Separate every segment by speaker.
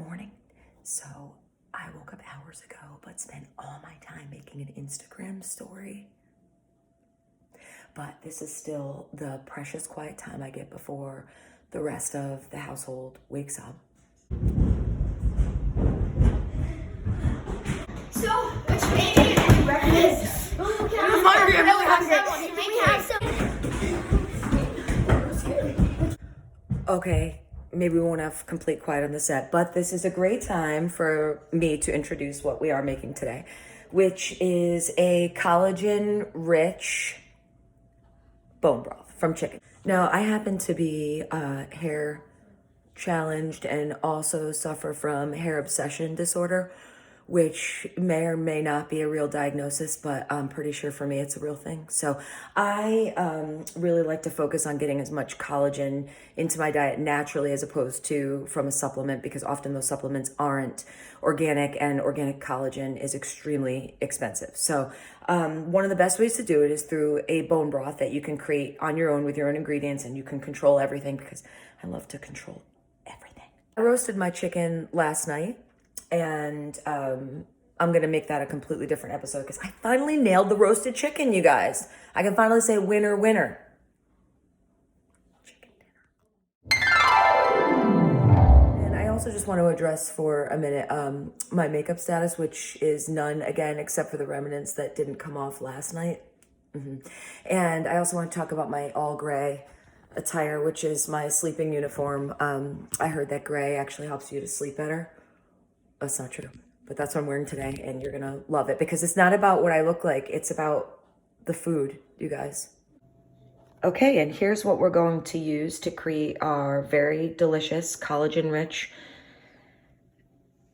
Speaker 1: morning. So I woke up hours ago, but spent all my time making an Instagram story. But this is still the precious quiet time I get before the rest of the household wakes up.
Speaker 2: So, which baby had breakfast? I'm hungry. I'm really hungry.
Speaker 1: Okay, maybe we won't have complete quiet on the set, but this is a great time for me to introduce what we are making today, which is a collagen-rich bone broth from chicken. Now, I happen to be hair challenged and also suffer from hair obsession disorder, which may or may not be a real diagnosis, but I'm pretty sure for me it's a real thing. So I really like to focus on getting as much collagen into my diet naturally as opposed to from a supplement, because often those supplements aren't organic, and organic collagen is extremely expensive. So one of the best ways to do it is through a bone broth that you can create on your own with your own ingredients, and you can control everything, because I love to control everything. I roasted my chicken last night, and I'm gonna make that a completely different episode because I finally nailed the roasted chicken, you guys. I can finally say winner, winner. Chicken dinner. And I also just want to address for a minute my makeup status, which is none again, except for the remnants that didn't come off last night. And I also want to talk about my all gray attire, which is my sleeping uniform. I heard that gray actually helps you to sleep better. That's not true, but that's what I'm wearing today, and you're gonna love it because it's not about what I look like, it's about the food, you guys. Okay, and here's what we're going to use to create our very delicious collagen-rich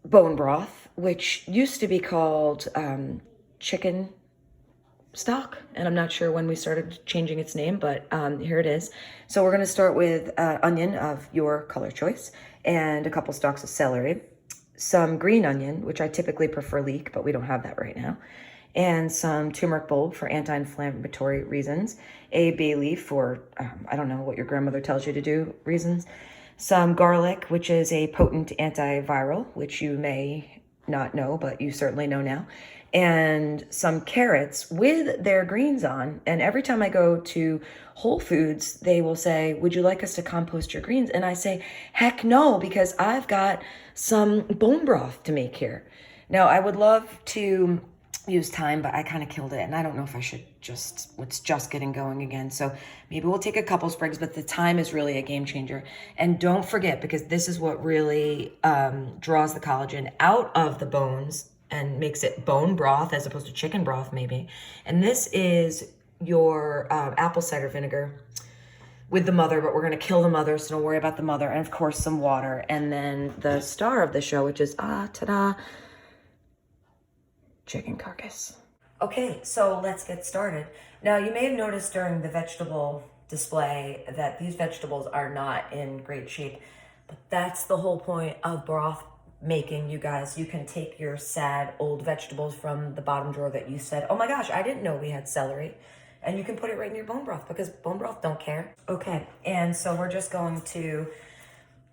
Speaker 1: bone broth, which used to be called chicken stock, and I'm not sure when we started changing its name, but here it is. So we're gonna start with onion of your color choice, and a couple stalks of celery, some green onion, which I typically prefer leek, but we don't have that right now, and some turmeric bulb for anti-inflammatory reasons, a bay leaf for, I don't know what your grandmother tells you to do reasons, some garlic, which is a potent antiviral, which you may not know, but you certainly know now, and some carrots with their greens on. And every time I go to Whole Foods, they will say, would you like us to compost your greens? And I say, heck no, because I've got some bone broth to make here. Now, I would love to use thyme, but I kind of killed it, and I don't know if I should it's just getting going again. So maybe we'll take a couple sprigs, but the thyme is really a game changer. And don't forget, because this is what really draws the collagen out of the bones and makes it bone broth as opposed to chicken broth maybe. And this is your apple cider vinegar with the mother, but we're gonna kill the mother, so don't worry about the mother. And of course, some water. And then the star of the show, which is, ta-da, chicken carcass. Okay, so let's get started. Now, you may have noticed during the vegetable display that these vegetables are not in great shape, but that's the whole point of broth making, you guys. You can take your sad old vegetables from the bottom drawer that you said, oh my gosh, I didn't know we had celery, and you can put it right in your bone broth because bone broth don't care. Okay, and so we're just going to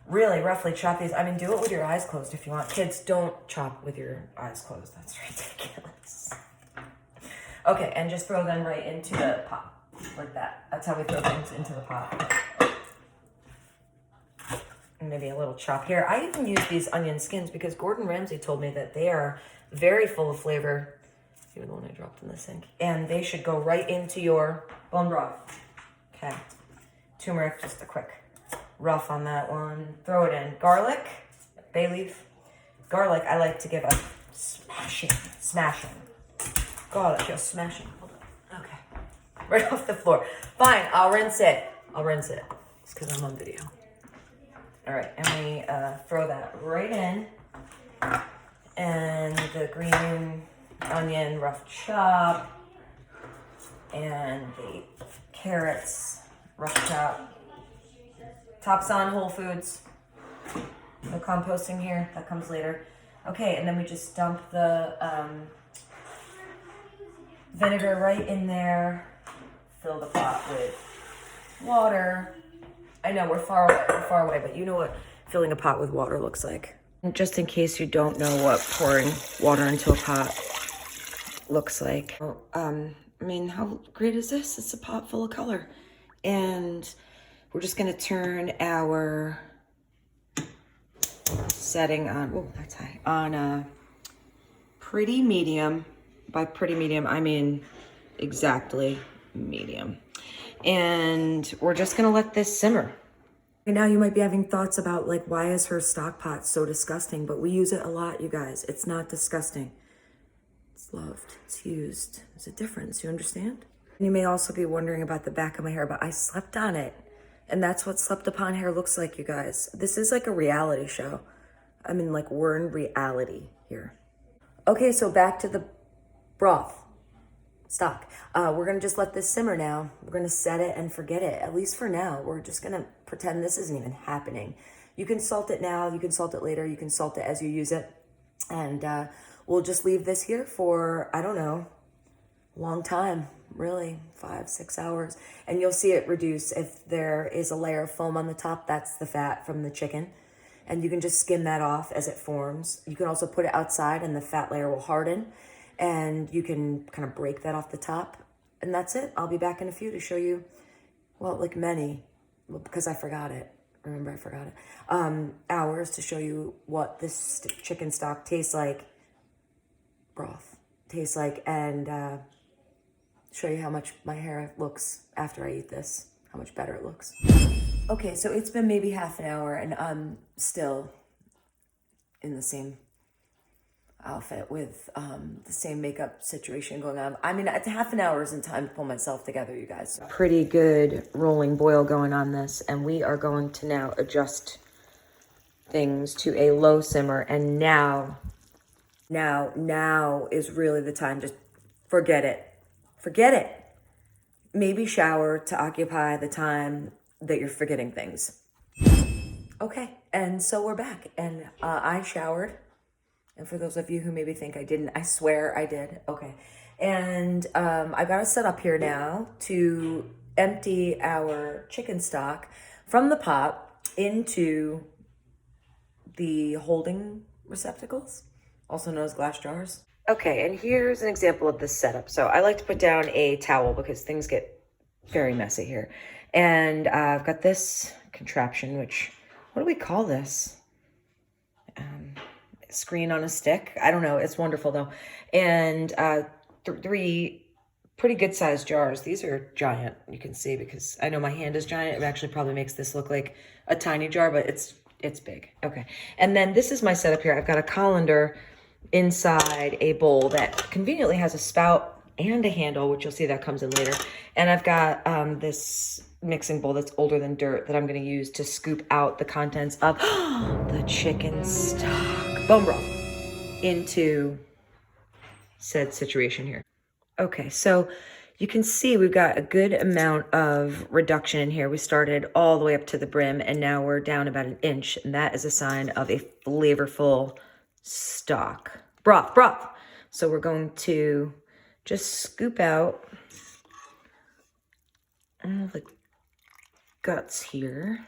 Speaker 1: really roughly chop these. I mean, do it with your eyes closed if you want. Kids, don't chop with your eyes closed. That's ridiculous. Okay, and just throw them right into the pot, like that. That's how we throw things into the pot. And maybe a little chop here. I even use these onion skins because Gordon Ramsay told me that they are very full of flavor. Even the one I dropped in the sink. And they should go right into your bone broth. Okay. Turmeric, just a quick rough on that one. Throw it in. Garlic, bay leaf. Garlic, I like to give a smashing. Garlic, just smashing. Hold on. Okay. Right off the floor. Fine, I'll rinse it. It's because I'm on video. All right, and we throw that right in. And the green onion, rough chop. And the carrots, rough chop. Top's on Whole Foods. No composting here, that comes later. Okay, and then we just dump the vinegar right in there. Fill the pot with water. I know we're far away, but you know what filling a pot with water looks like. Just in case you don't know what pouring water into a pot looks like. I mean, how great is this? It's a pot full of color. And we're just gonna turn our setting on, oh, that's high, on pretty medium. By pretty medium, I mean exactly medium. And we're just gonna let this simmer. And now you might be having thoughts about like, why is her stock pot so disgusting? But we use it a lot, you guys. It's not disgusting. It's loved, it's used. There's a difference, you understand? And you may also be wondering about the back of my hair, but I slept on it. And that's what slept upon hair looks like, you guys. This is like a reality show. I mean, like, we're in reality here. Okay, so back to the broth stock. We're gonna just let this simmer now. We're gonna set it and forget it, at least for now. We're just gonna pretend this isn't even happening. You can salt it now, you can salt it later, you can salt it as you use it. And we'll just leave this here for, I don't know, a long time, really, 5-6 hours. And you'll see it reduce. If there is a layer of foam on the top, that's the fat from the chicken. And you can just skim that off as it forms. You can also put it outside and the fat layer will harden. And you can kind of break that off the top. And that's it. I'll be back in a few to show you, well, like many, well, because I forgot it. Remember, I forgot it. Hours to show you what this chicken stock tastes like, broth tastes like, and show you how much my hair looks after I eat this, how much better it looks. Okay, so it's been maybe half an hour and I'm still in the same outfit with the same makeup situation going on. I mean, half an hour isn't time to pull myself together, you guys. Pretty good rolling boil going on this, and we are going to now adjust things to a low simmer. And now is really the time. Just forget it. Forget it. Maybe shower to occupy the time that you're forgetting things. Okay, and so we're back, and I showered. And for those of you who maybe think I didn't, I swear I did. Okay. And I got it set up here now to empty our chicken stock from the pot into the holding receptacles, also known as glass jars. Okay, and here's an example of this setup. So I like to put down a towel because things get very messy here. And I've got this contraption, which, what do we call this? Screen on a stick. I don't know. It's wonderful though. And 3 pretty good sized jars. These are giant. You can see because I know my hand is giant. It actually probably makes this look like a tiny jar, but it's big. Okay. And then this is my setup here. I've got a colander inside a bowl that conveniently has a spout and a handle, which you'll see that comes in later. And I've got this mixing bowl that's older than dirt that I'm going to use to scoop out the contents of the chicken stock, bone broth, into said situation here. Okay, so you can see we've got a good amount of reduction in here. We started all the way up to the brim, and now we're down about 1 inch, and that is a sign of a flavorful stock. Broth. So we're going to just scoop out all the guts here.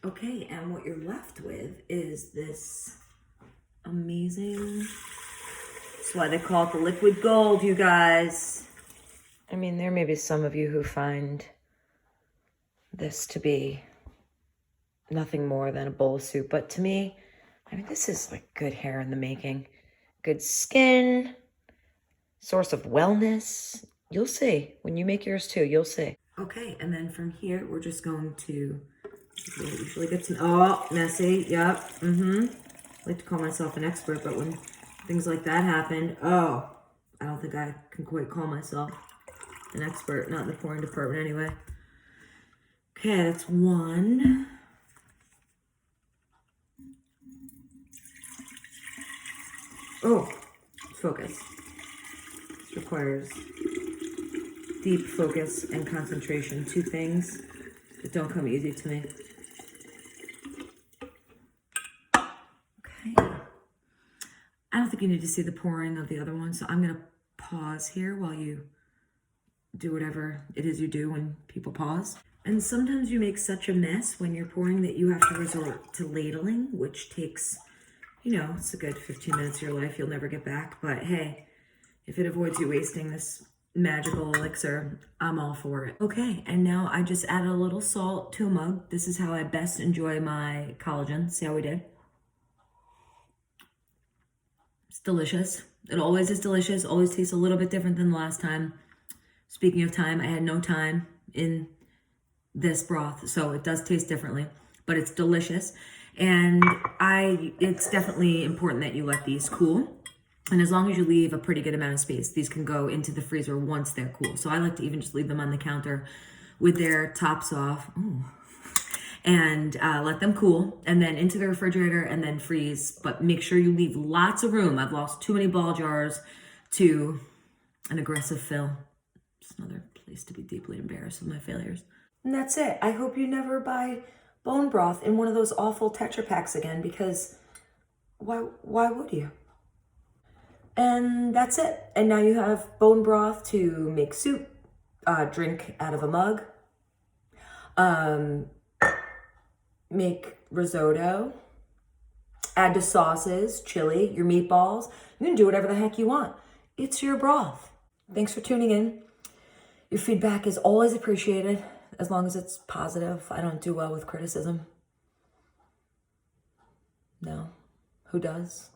Speaker 1: Okay, and what you're left with is this amazing, that's why they call it the liquid gold, you guys. I mean, there may be some of you who find this to be nothing more than a bowl of soup, but to me, I mean, this is like good hair in the making. Good skin, source of wellness. You'll see. When you make yours too, you'll see. Okay, and then from here, we're just going to, usually get some, oh, messy, yep, I like to call myself an expert, but when things like that happen, oh, I don't think I can quite call myself an expert, not in the pouring department anyway. Okay, that's 1. Oh, focus. This requires deep focus and concentration. 2 things that don't come easy to me. Okay. I don't think you need to see the pouring of the other one, so I'm going to pause here while you do whatever it is you do when people pause. And sometimes you make such a mess when you're pouring that you have to resort to ladling, which takes, you know, it's a good 15 minutes of your life you'll never get back. But hey, if it avoids you wasting this magical elixir, I'm all for it. Okay, and now I just added a little salt to a mug. This is how I best enjoy my collagen. See how we did? It's delicious. It always is delicious. Always tastes a little bit different than the last time. Speaking of time, I had no time in this broth, so it does taste differently, but it's delicious. And it's definitely important that you let these cool. And as long as you leave a pretty good amount of space, these can go into the freezer once they're cool. So I like to even just leave them on the counter with their tops off. Ooh. And let them cool, and then into the refrigerator, and then freeze. But make sure you leave lots of room. I've lost too many ball jars to an aggressive fill. It's another place to be deeply embarrassed with my failures. And that's it. I hope you never buy bone broth in one of those awful Tetra Paks again, because why would you? And that's it. And now you have bone broth to make soup, drink out of a mug, make risotto, add to sauces, chili, your meatballs. You can do whatever the heck you want. It's your broth. Thanks for tuning in. Your feedback is always appreciated, as long as it's positive. I don't do well with criticism. No. Who does?